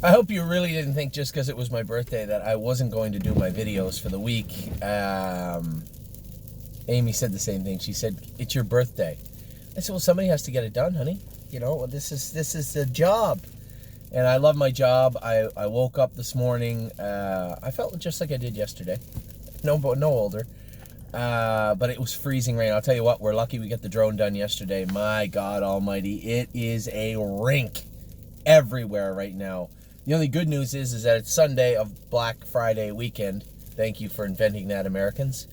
I hope you really didn't think just because it was my birthday that I wasn't going to do my videos for the week. Amy said the same thing. She said, "It's your birthday." I said, "Well, somebody has to get it done, honey. You know, this is the job." And I love my job. I woke up this morning. I felt just like I did yesterday. No older. But it was freezing rain. I'll tell you what, we're lucky we got the drone done yesterday. My God almighty, it is a rink everywhere right now. The only good news is that it's Sunday of Black Friday weekend. Thank you for inventing that, Americans.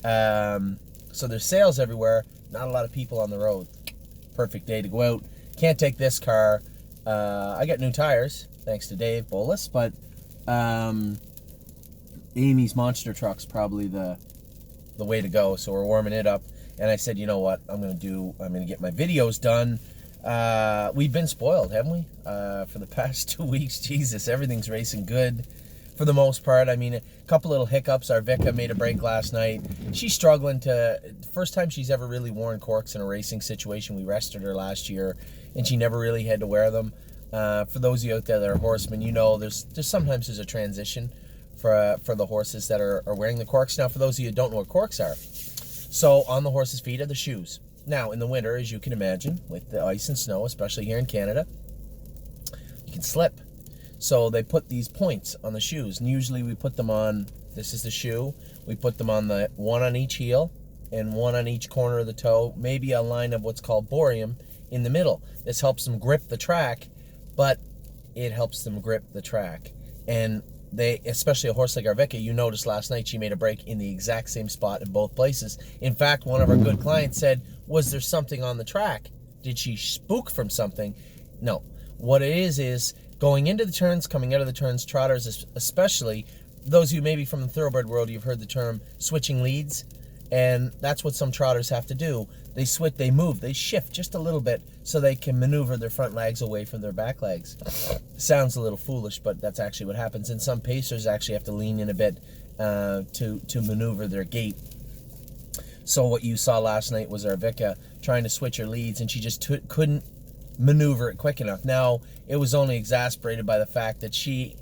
So there's sales everywhere. Not a lot of people on the road. Perfect day to go out. Can't take this car. I got new tires, thanks to Dave Bolus, but Amy's monster truck's probably the way to go. So we're warming it up, and I said, you know what, I'm gonna get my videos done. We've been spoiled, haven't we? For the past 2 weeks. Jesus, everything's racing good for the most part. I mean, a couple little hiccups. Our Vika made a break last night. She's struggling first time she's ever really worn corks in a racing situation. We rested her last year, and she never really had to wear them. For those of you out there that are horsemen, you know there's sometimes a transition for the horses that are wearing the corks. Now, for those of you who don't know what corks are, so on the horse's feet are the shoes. Now, in the winter, as you can imagine, with the ice and snow, especially here in Canada, you can slip. So they put these points on the shoes, and usually we put them on, this is the shoe, we put them on the one on each heel and one on each corner of the toe, maybe a line of what's called borium in the middle. This helps them grip the track, but it helps them grip the track. And they, especially a horse like our Vicky, you noticed last night she made a break in the exact same spot in both places. In fact, one of our good clients said, was there something on the track? Did she spook from something? No. What it is going into the turns, coming out of the turns, trotters especially, those of you maybe from the thoroughbred world, you've heard the term switching leads, and that's what some trotters have to do. They switch, they move, they shift just a little bit so they can maneuver their front legs away from their back legs. Sounds a little foolish, but that's actually what happens. And some pacers actually have to lean in a bit to maneuver their gait. So what you saw last night was our Vika trying to switch her leads, and she just couldn't maneuver it quick enough. Now, it was only exacerbated by the fact that she's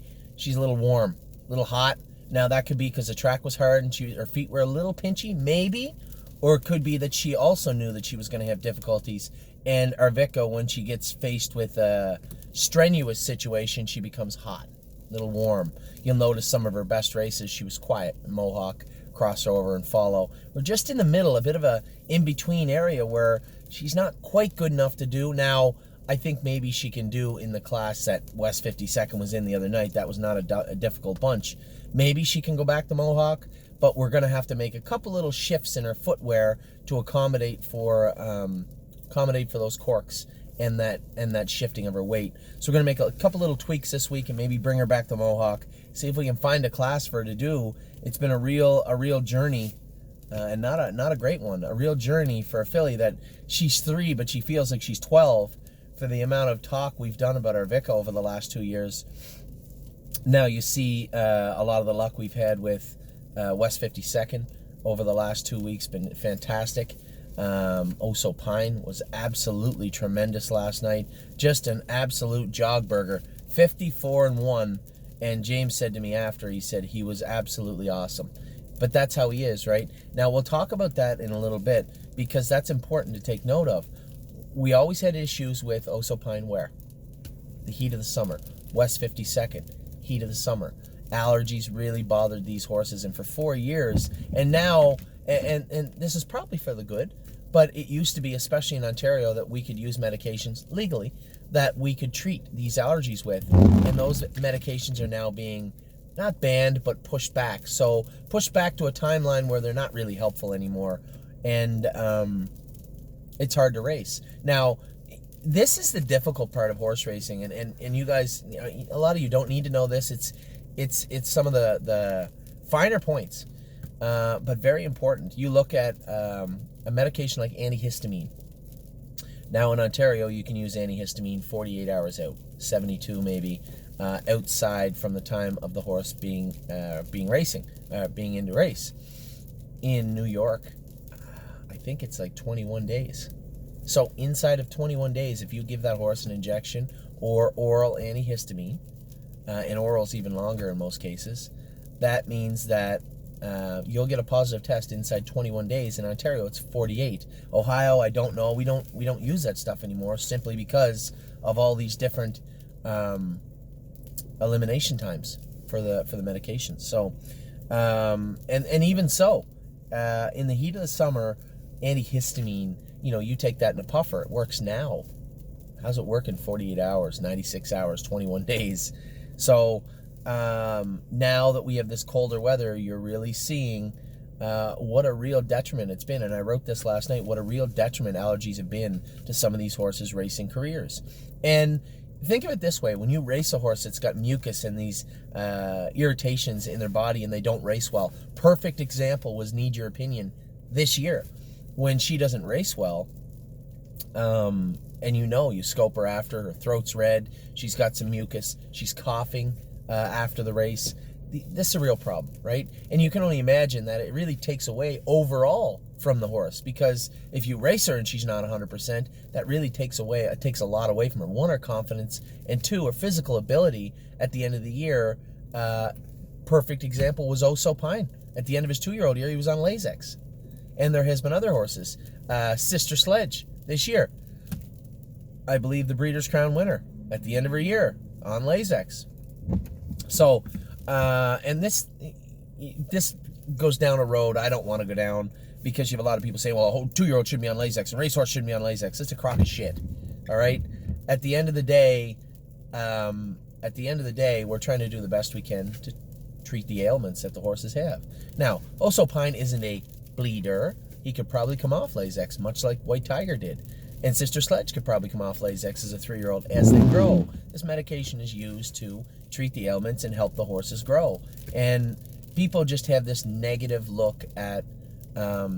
a little warm, a little hot. Now, that could be because the track was hard and her feet were a little pinchy, maybe. Or it could be that she also knew that she was going to have difficulties. And our Vika, when she gets faced with a strenuous situation, she becomes hot, a little warm. You'll notice some of her best races, she was quiet. Mohawk, crossover, and follow. We're just in the middle, a bit of a in-between area where she's not quite good enough to do. Now, I think maybe she can do in the class that West 52nd was in the other night. That was not a difficult bunch. Maybe she can go back to Mohawk, but we're going to have to make a couple little shifts in her footwear to accommodate for those corks and that shifting of her weight. So we're going to make a couple little tweaks this week and maybe bring her back to Mohawk. See if we can find a class for her to do. It's been a real journey. And not a great one, a real journey for a filly that she's 3, but she feels like she's 12 for the amount of talk we've done about our Vika over the last 2 years. Now you see a lot of the luck we've had with West 52nd over the last 2 weeks, been fantastic. Oso Pine was absolutely tremendous last night, just an absolute jog burger, 54-1, and James said to me after, he said he was absolutely awesome. But that's how he is, right? Now, we'll talk about that in a little bit because that's important to take note of. We always had issues with Oso Pine where? The heat of the summer. West 52nd, heat of the summer. Allergies really bothered these horses, and for 4 years, and now, and this is probably for the good, but it used to be, especially in Ontario, that we could use medications legally that we could treat these allergies with, and those medications are now being not banned, but pushed back. So pushed back to a timeline where they're not really helpful anymore. And it's hard to race. Now, this is the difficult part of horse racing. And you guys, you know, a lot of you don't need to know this. It's some of the finer points, but very important. You look at a medication like antihistamine. Now in Ontario, you can use antihistamine 48 hours out, 72 maybe, outside from the time of the horse being into race. In New York, I think it's like 21 days. So inside of 21 days, if you give that horse an injection or oral antihistamine, and orals even longer in most cases, that means that you'll get a positive test inside 21 days. In Ontario, it's 48. Ohio, I don't know. We don't use that stuff anymore simply because of all these different elimination times for the medications. So, and even so, in the heat of the summer, antihistamine, you take that in a puffer. It works now. How's it work in 48 hours, 96 hours, 21 days? So now that we have this colder weather, you're really seeing what a real detriment it's been. And I wrote this last night, what a real detriment allergies have been to some of these horses' racing careers. And think of it this way. When you race a horse that's got mucus and these irritations in their body and they don't race well, perfect example was Need Your Opinion this year. When she doesn't race well, and you scope her after, her throat's red, she's got some mucus, she's coughing after the race. This is a real problem, right? And you can only imagine that it really takes away overall from the horse, because if you race her and she's not 100%, that really takes a lot away from her. One, her confidence, and two, her physical ability at the end of the year. Perfect example was Oso Pine. At the end of his 2-year-old year, he was on Lasix. And there has been other horses. Sister Sledge this year, I believe the Breeders' Crown winner at the end of her year on Lasix. So, and this goes down a road I don't want to go down, because you have a lot of people saying, well, a whole 2-year-old shouldn't be on Lasix, and racehorse shouldn't be on Lasix. It's a crock of shit. All right. At the end of the day, we're trying to do the best we can to treat the ailments that the horses have. Now, Oso Pine isn't a bleeder. He could probably come off Lasix, much like White Tiger did. And Sister Sledge could probably come off Lasix as a 3-year-old as they grow. This medication is used to treat the ailments and help the horses grow. And people just have this negative look at a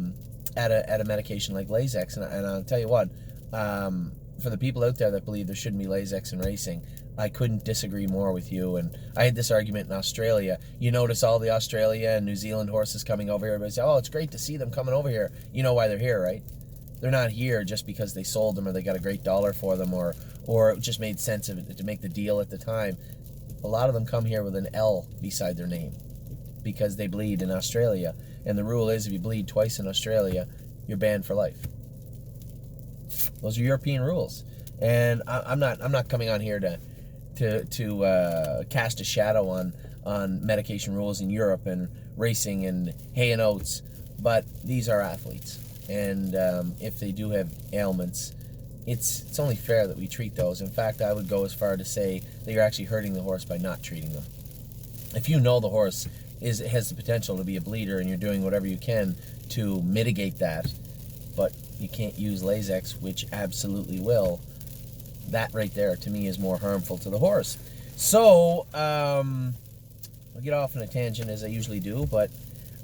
medication like Lasix. And I'll tell you what, for the people out there that believe there shouldn't be Lasix in racing, I couldn't disagree more with you. And I had this argument in Australia. You notice all the Australia and New Zealand horses coming over here. Everybody say, oh, it's great to see them coming over here. You know why they're here, right? They're not here just because they sold them or they got a great dollar for them, or it just made sense of it to make the deal at the time. A lot of them come here with an L beside their name because they bleed in Australia. And the rule is if you bleed twice in Australia, you're banned for life. Those are European rules. And I'm not coming on here to cast a shadow on medication rules in Europe and racing and hay and oats, but these are athletes. And if they do have ailments, it's only fair that we treat those. In fact, I would go as far to say that you're actually hurting the horse by not treating them. If you know the horse has the potential to be a bleeder and you're doing whatever you can to mitigate that, but you can't use Lasix, which absolutely will, that right there to me is more harmful to the horse. So, I'll get off on a tangent as I usually do, but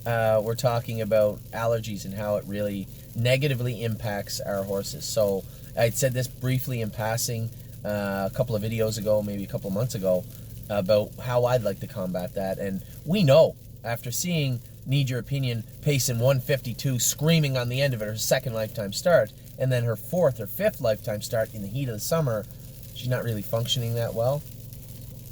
we're talking about allergies and how it really negatively impacts our horses. So I said this briefly in passing a couple of videos ago, maybe a couple of months ago, about how I'd like to combat that. And we know, after seeing Need Your Opinion pacing 152, screaming on the end of it, her second lifetime start, and then her fourth or fifth lifetime start in the heat of the summer, she's not really functioning that well.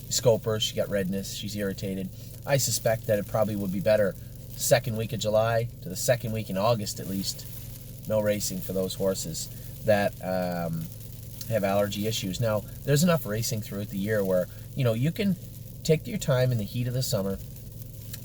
Scope her, she got redness, she's irritated. I suspect that it probably would be better second week of July to the second week in August at least. No racing for those horses that have allergy issues. Now, there's enough racing throughout the year where, you can take your time in the heat of the summer,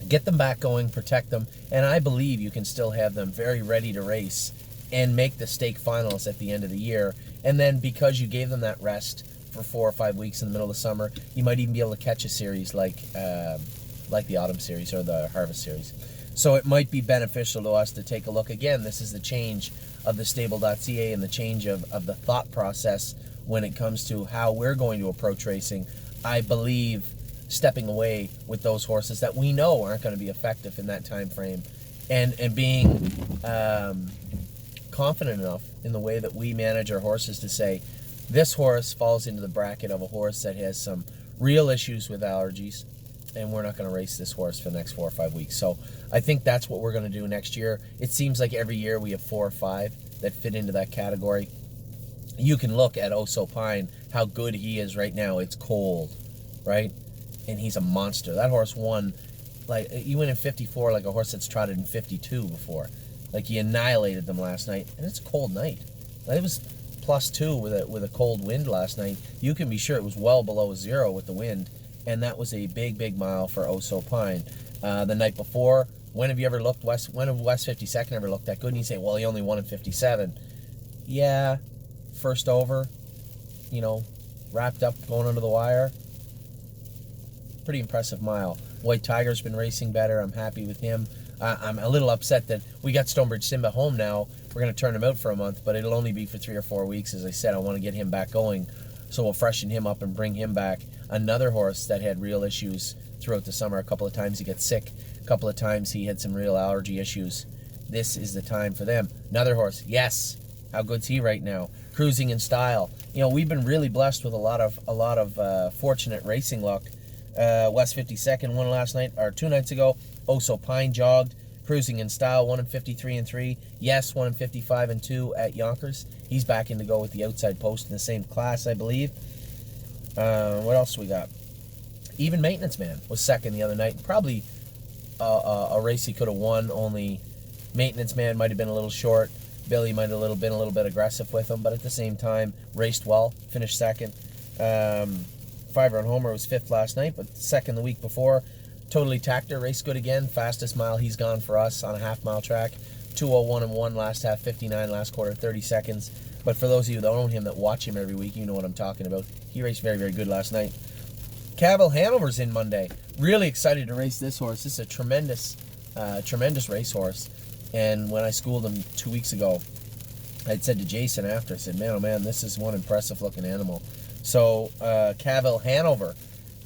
get them back going, protect them, and I believe you can still have them very ready to race and make the stake finals at the end of the year. And then because you gave them that rest for 4 or 5 weeks in the middle of the summer, you might even be able to catch a series like the Autumn Series or the Harvest Series. So it might be beneficial to us to take a look. Again, this is the change of the stable.ca and the change of the thought process when it comes to how we're going to approach racing. I believe stepping away with those horses that we know aren't going to be effective in that time frame, and being confident enough in the way that we manage our horses to say, this horse falls into the bracket of a horse that has some real issues with allergies, and we're not going to race this horse for the next 4 or 5 weeks. So I think that's what we're going to do next year. It seems like every year we have 4 or 5 that fit into that category. You can look at Oso Pine, how good he is right now. It's cold, right? and he's a monster. That horse won, like, he went in 54 like a horse that's trotted in 52 before. Like, he annihilated them last night, and it's a cold night. It was +2 with a cold wind last night. You can be sure it was well below 0 with the wind, and that was a big mile for Oso Pine. The night before, when have you ever looked when have West 52nd ever looked that good? And you say, well, he only won in 57. Yeah, first over, you know, wrapped up, going under the wire. Pretty impressive mile. White Tiger's been racing better. I'm happy with him. I'm a little upset that we got Stonebridge Simba home now. We're going to turn him out for a month, but it'll only be for 3 or 4 weeks. As I said, I want to get him back going, so we'll freshen him up and bring him back. Another horse that had real issues throughout the summer. A couple of times he got sick. A couple of times he had some real allergy issues. This is the time for them. Another horse, yes. How good's he right now? Cruising in style. You know, we've been really blessed with a lot of fortunate racing luck. West 52nd won last night, or 2 nights ago. Oso Pine jogged. Cruising in style, 1 in 53 and 3. Yes, 1 in 55 and 2 at Yonkers. He's back in to go with the outside post in the same class, I believe. What else we got? Even Maintenance Man was second the other night. Probably a race he could have won, only Maintenance Man might have been a little short. Billy might have been a little bit aggressive with him, but at the same time, raced well, finished second. Fiver and Homer was 5th last night, but second the week before. Totally Tactor raced good again. Fastest mile he's gone for us on a half-mile track. 2:01 and 1 last half, 59 last quarter, 30 seconds. But for those of you that own him, that watch him every week, you know what I'm talking about. He raced very good last night. Cavill Hanover's in Monday. Really excited to race this horse. This is a tremendous racehorse. And when I schooled him 2 weeks ago, I'd said to Jason after, I said, man, oh man, this is one impressive-looking animal. So Cavill Hanover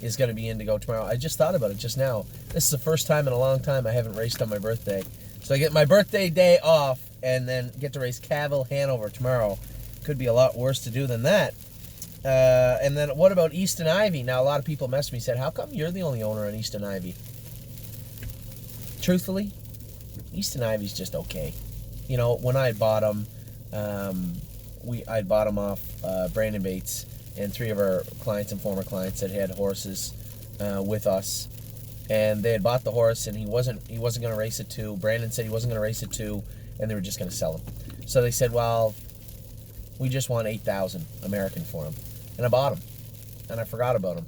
is going to be in to go tomorrow. I just thought about it just now. This is the first time in a long time I haven't raced on my birthday. So I get my birthday day off and then get to race Cavill Hanover tomorrow. Could be a lot worse to do than that. And then what about Easton Ivy? Now, a lot of people messaged me and said, how come you're the only owner on Easton Ivy? Truthfully, Easton Ivy's just okay. You know, when I bought him, I'd bought him off Brandon Bates and 3 of our clients and former clients that had horses with us, and they had bought the horse, and he wasn't going to race it too. Brandon said he wasn't going to race it too, and they were just going to sell him. So they said, well, we just want $8,000 American for him, and I bought him, and I forgot about him.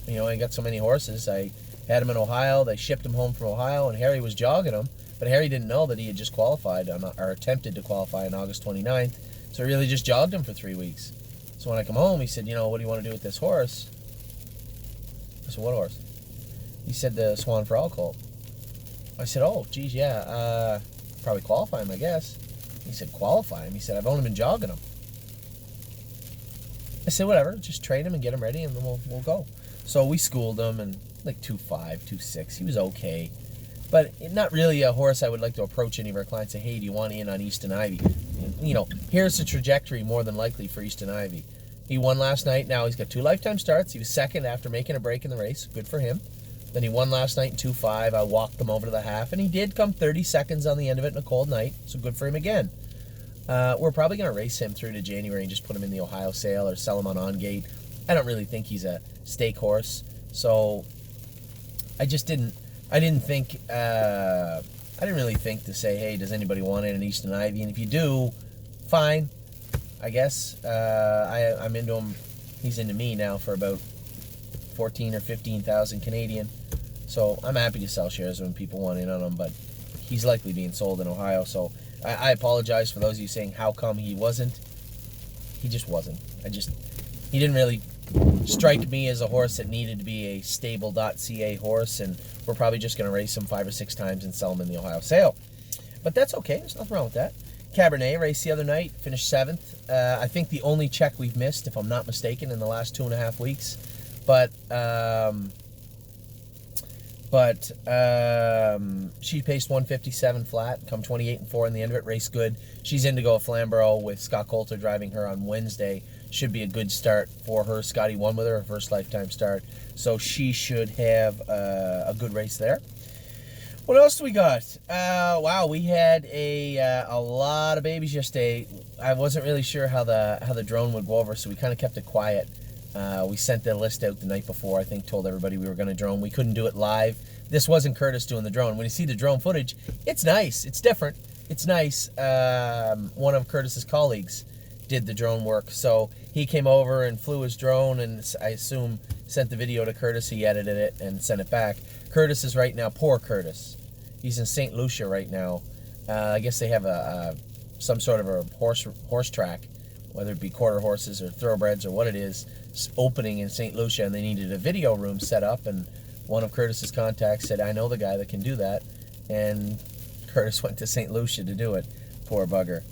You know, I got so many horses. I had him in Ohio. They shipped him home from Ohio, and Harry was jogging him, but Harry didn't know that he had just qualified or attempted to qualify on August 29th, so he really just jogged him for 3 weeks. So when I come home, he said, you know, what do you want to do with this horse? I said, what horse? He said, the Swan Frog colt. I said, oh, geez, yeah, probably qualify him, I guess. He said, qualify him? He said, I've only been jogging him. I said, whatever, just train him and get him ready, and then we'll go. So we schooled him, and like 2.5, 2.6, he was okay. But not really a horse I would like to approach any of our clients and say, hey, do you want in on Easton Ivy? You know, here's the trajectory more than likely for Easton Ivy. He won last night. Now he's got 2 lifetime starts. He was second after making a break in the race. Good for him. Then he won last night in 2.5. I walked him over to the half, and he did come 30 seconds on the end of it in a cold night, so good for him again. We're probably going to race him through to January and just put him in the Ohio sale or sell him on gate. I don't really think he's a stake horse, so I didn't really think to say, hey, does anybody want in an Easton Ivy? And if you do, fine, I guess. I'm into him. He's into me now for about 14 or 15,000 Canadian. So I'm happy to sell shares when people want in on him, but he's likely being sold in Ohio. So I apologize for those of you saying how come he wasn't. He just wasn't. He didn't really strike me as a horse that needed to be a stable.ca horse, and we're probably just going to race him 5 or 6 times and sell him in the Ohio sale. But that's okay. There's nothing wrong with that. Cabernet raced the other night, finished 7th. I think the only check we've missed, if I'm not mistaken, in the last 2.5 weeks. But she paced 157 flat, come 28 and 4 in the end of it, raced good. She's in to go at Flamborough with Scott Coulter driving her on Wednesday. Should be a good start for her. Scotty won with her first lifetime start, so she should have a good race there. What else do we got? Wow, we had a lot of babies yesterday. I wasn't really sure how the drone would go over, so we kind of kept it quiet. We sent the list out the night before, I think, told everybody we were going to drone. We couldn't do it live. This wasn't Curtis doing the drone. When you see the drone footage, it's nice. It's different. It's nice. One of Curtis's colleagues did the drone work. So he came over and flew his drone, and I assume sent the video to Curtis. He edited it and sent it back. Curtis is right now, poor Curtis. He's in St. Lucia right now. I guess they have some sort of a horse track, whether it be quarter horses or thoroughbreds or what it is, opening in St. Lucia, and they needed a video room set up, and one of Curtis's contacts said, I know the guy that can do that, and Curtis went to St. Lucia to do it. Poor bugger.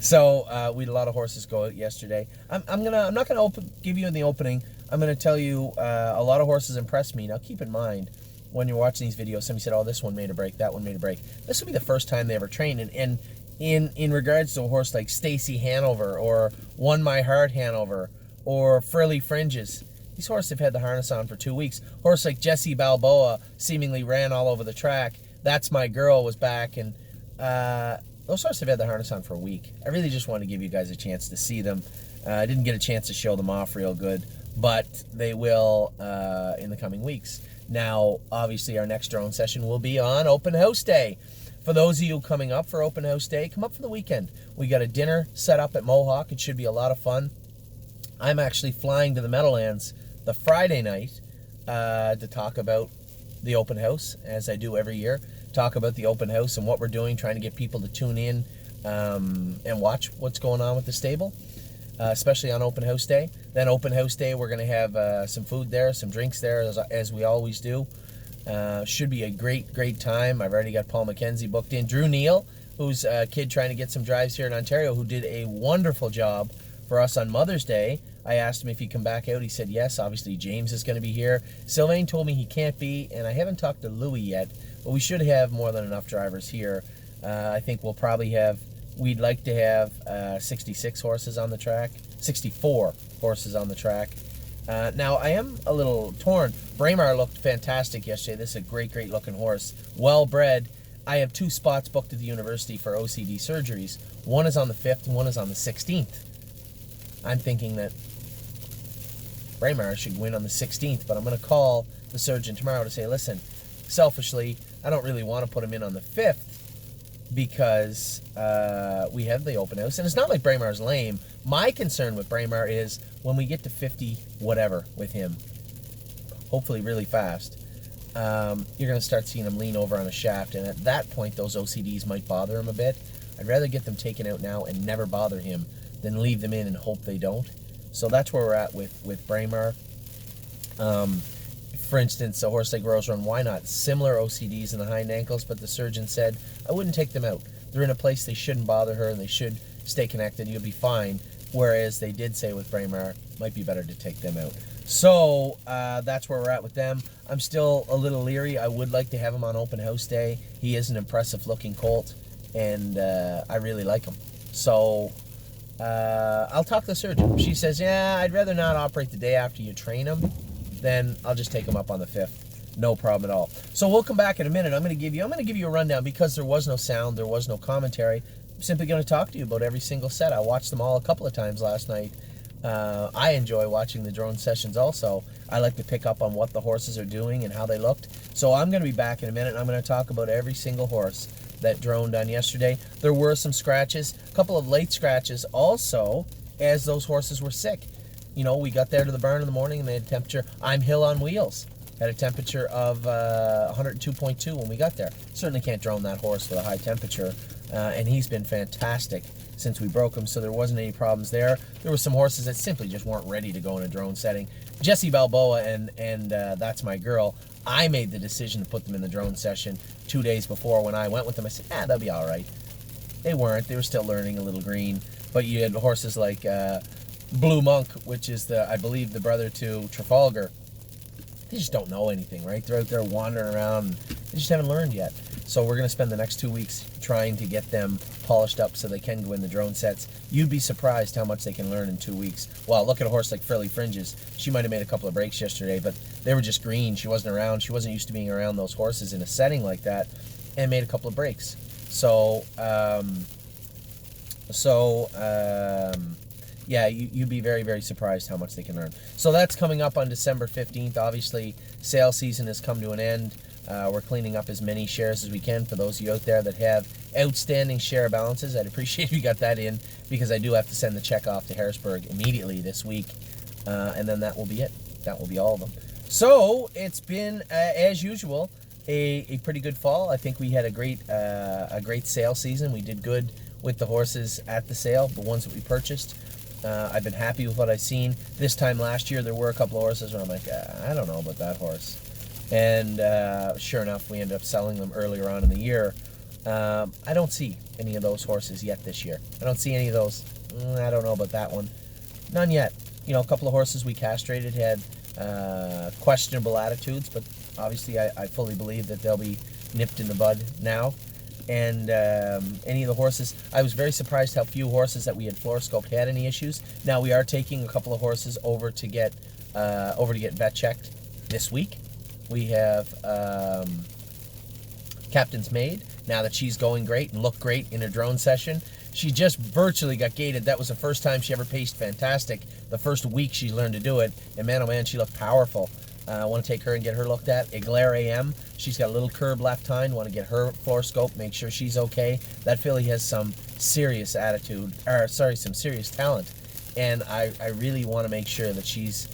So we had a lot of horses go out yesterday. I'm not gonna give you in the opening. I'm gonna tell you a lot of horses impressed me. Now keep in mind, when you're watching these videos, somebody said, oh, this one made a break, that one made a break. This will be the first time they ever trained, and in regards to a horse like Stacy Hanover or Won My Heart Hanover or Frilly Fringes, these horses have had the harness on for 2 weeks. Horse like Jesse Balboa seemingly ran all over the track. That's My Girl was back, and those horses have had the harness on for a week. I really just wanted to give you guys a chance to see them. I didn't get a chance to show them off real good, but they will in the coming weeks. Now, obviously, our next drone session will be on Open House Day. For those of you coming up for Open House Day, come up for the weekend. We got a dinner set up at Mohawk. It should be a lot of fun. I'm actually flying to the Meadowlands the Friday night to talk about the open house, as I do every year. Talk about the open house and what we're doing, trying to get people to tune in and watch what's going on with the stable, especially on Open House Day. Then Open House Day, we're going to have some food there, some drinks there, as we always do. Should be a great time. I've already got Paul McKenzie booked in. Drew Neal, who's a kid trying to get some drives here in Ontario, who did a wonderful job for us on Mother's Day. I asked him if he'd come back out. He said yes. Obviously, James is going to be here. Sylvain told me he can't be, and I haven't talked to Louis yet, but we should have more than enough drivers here. I think we'll probably we'd like to have 66 horses on the track, 64 horses on the track. Now, I am a little torn. Braemar looked fantastic yesterday. This is a great looking horse. Well bred. I have 2 spots booked at the university for OCD surgeries. One is on the 5th and one is on the 16th. I'm thinking that Braemar should win on the 16th, but I'm going to call the surgeon tomorrow to say, listen, selfishly, I don't really want to put him in on the 5th because we have the open house. And it's not like Braemar's lame. My concern with Braemar is when we get to 50 whatever with him, hopefully really fast, you're going to start seeing him lean over on a shaft. And at that point, those OCDs might bother him a bit. I'd rather get them taken out now and never bother him than leave them in and hope they don't. So that's where we're at with Braemar. For instance, a horse like Rose Run, why not? Similar OCDs in the hind ankles, but the surgeon said, I wouldn't take them out. They're in a place they shouldn't bother her, and they should stay connected. You'll be fine. Whereas they did say with Braemar, might be better to take them out. So that's where we're at with them. I'm still a little leery. I would like to have him on Open House Day. He is an impressive-looking colt, and I really like him. So I'll talk to the surgeon. She says, yeah, I'd rather not operate the day after you train him. Then I'll just take him up on the 5th. No problem at all. So we'll come back in a minute. I'm going to give you a rundown because there was no sound, there was no commentary. I'm simply going to talk to you about every single set. I watched them all a couple of times last night. I enjoy watching the drone sessions also. I like to pick up on what the horses are doing and how they looked. So I'm going to be back in a minute. I'm going to talk about every single horse that droned on yesterday. There were some scratches, a couple of late scratches also, as those horses were sick. You know, we got there to the barn in the morning and they had temperature. I'm Hill on Wheels had a temperature of 102.2 when we got there. Certainly can't drone that horse with a high temperature, and he's been fantastic since we broke him, so there wasn't any problems there. There were some horses that simply just weren't ready to go in a drone setting. Jesse Balboa and That's My Girl, I made the decision to put them in the drone session 2 days before. When I went with them, I said, they'll be all right. They weren't. They were still learning a little green. But you had horses like Blue Monk, which is, I believe, the brother to Trafalgar. They just don't know anything, right? They're out there wandering around. And they just haven't learned yet. So we're going to spend the next 2 weeks trying to get them polished up so they can go in the drone sets. You'd be surprised how much they can learn in 2 weeks. Well, look at a horse like Frilly Fringes. She might have made a couple of breaks yesterday, but they were just green. She wasn't around. She wasn't used to being around those horses in a setting like that, and made a couple of breaks. yeah, you'd be very, very surprised how much they can earn. So that's coming up on December 15th. Obviously, sale season has come to an end. We're cleaning up as many shares as we can for those of you out there that have outstanding share balances. I'd appreciate if you got that in, because I do have to send the check off to Harrisburg immediately this week. And then that will be it. That will be all of them. So it's been, as usual, a pretty good fall. I think we had a great sale season. We did good with the horses at the sale, the ones that we purchased. I've been happy with what I've seen. This time last year, there were a couple of horses where I'm like, I don't know about that horse. And sure enough, we ended up selling them earlier on in the year. I don't see any of those horses yet this year. I don't see any of those. I don't know about that one. None yet. You know, a couple of horses we castrated had questionable attitudes, but obviously I fully believe that they'll be nipped in the bud now. And any of the horses, I was very surprised how few horses that we had fluoroscoped had any issues. Now we are taking a couple of horses over to get vet checked this week. We have Captain's Maid, now that she's going great and looked great in her drone session. She just virtually got gated. That was the first time she ever paced fantastic. The first week she learned to do it, and man, oh man, she looked powerful. I want to take her and get her looked at. Eglaire AM, she's got a little curb left hind. Want to get her fluoroscope, make sure she's okay. That filly has some serious some serious talent, and I really want to make sure that she's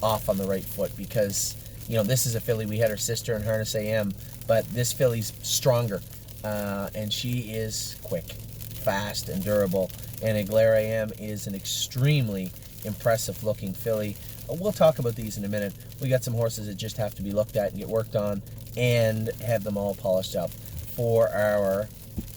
off on the right foot, because you know, this is a filly. We had her sister in Harness AM, but this filly's stronger, and she is quick, fast, and durable. And Eglaire AM is an extremely impressive looking filly. We'll talk about these in a minute. We got some horses that just have to be looked at and get worked on, and have them all polished up for our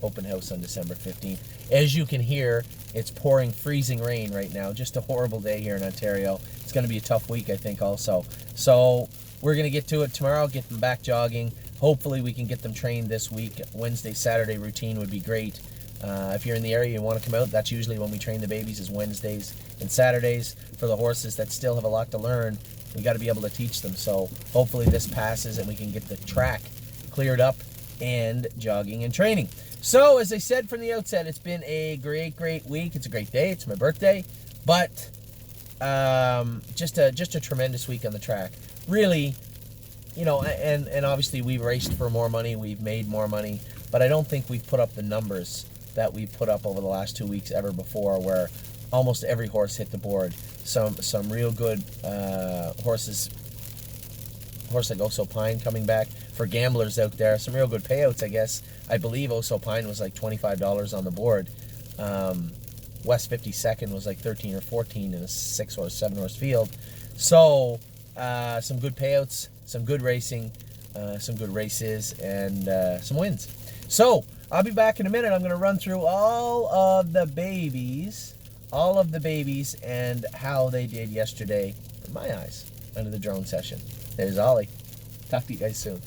open house on December 15th. As you can hear, it's pouring freezing rain right now. Just a horrible day here in Ontario. It's going to be a tough week, I think, also. So we're going to get to it tomorrow, get them back jogging. Hopefully we can get them trained this week. Wednesday, Saturday routine would be great. If you're in the area and want to come out, that's usually when we train the babies, is Wednesdays and Saturdays. For the horses that still have a lot to learn, we got to be able to teach them. So hopefully this passes and we can get the track cleared up and jogging and training. So as I said from the outset, it's been a great week. It's a great day. It's my birthday, but just a tremendous week on the track. Really, you know, and obviously we've raced for more money, we've made more money, but I don't think we've put up the numbers that we've put up over the last 2 weeks ever before, where almost every horse hit the board. Some real good horses. Horse like Oso Pine coming back for gamblers out there. Some real good payouts, I guess. I believe Oso Pine was like $25 on the board. West 52nd was like 13 or 14 in a 6-horse, 7-horse field. So some good payouts, some good racing, some good races, and some wins. So I'll be back in a minute. I'm going to run through all of the babies and how they did yesterday, in my eyes, under the drone session. There's Ollie. Talk to you guys soon.